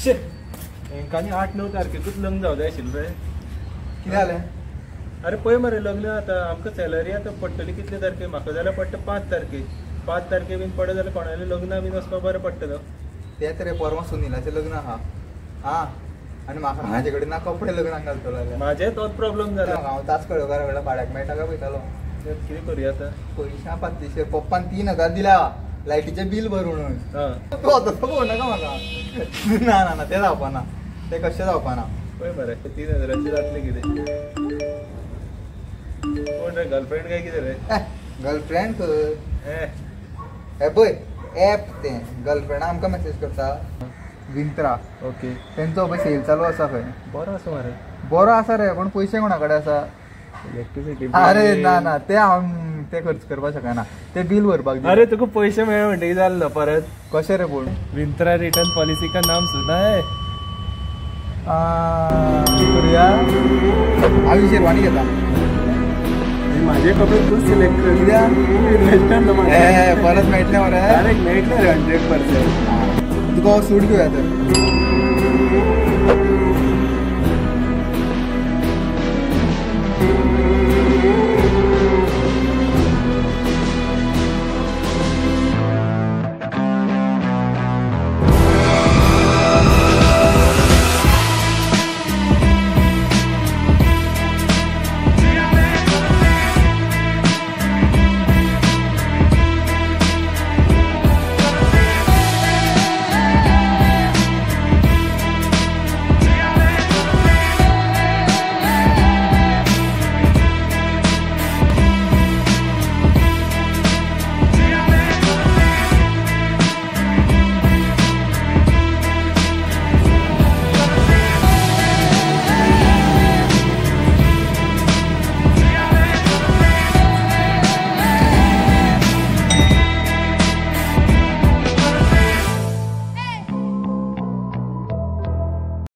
हेंकानी 8-9 तारखेकूच लग्न जावं जाय आशिल्लें रे. कितें जालें? अरे पळय मरे लग्न आतां आमकां सॅलरी आतां पडटली कितले तारखे म्हाका जाल्यार पडटा 5 तारखेक. 5 तारखे बीन पडत जाल्यार कोणालें लग्ना बीन वचपाक बरें पडटलो. तेंच रे परवा सुनिलाचें लग्न आहा. हा आनी म्हाका म्हाजे कडेन ना कपडे लग्नाक घालतलो जाल्यार. म्हाजें तोच प्रॉब्लेम जाला. हांव ताच कळोवकार वेळा भाड्याक मेळटा काय पळयतालो. कितें करूया आतां? पयशा 500 पप्पान 3000 दिला लायटीचें बिल भरून. तूं आतां पळोवं नाका म्हाका. ना ना तें जावपाना. तें कशें जावपाना. पळय मरे 3000 जातलें कितें? कोण रे गर्लफ्रेंड काय कितें रे? गर्लफ्रेंड खंय? हे पळय एप तें गर्लफ्रेंड आमकां मेसेज करता. विंत्रा. ओके. तेंचो पळय सेल चालू आसा खंय. बरो आसा मरे. बरो आसा रे पण पयशे कोणा कडेन आसा? इलेक्ट्रिसिटी. अरे ना ते हांव ते खर्च करपाक शकना. ते बिल भरपाक. अरे तुका पैसे मेळ म्हणटकीर जाल्लो परत. कशें रे पूण? विंत्रा रिटर्न पॉलिसी का नाम सुना है. करूया हांव शेरवानी घेता. माझे कपडे तूच सिलेक्ट कर. कित्याक? परत मेळटले मरे. डायरेक्ट मेळटले रे 100%. तुका सूट घेवया तर.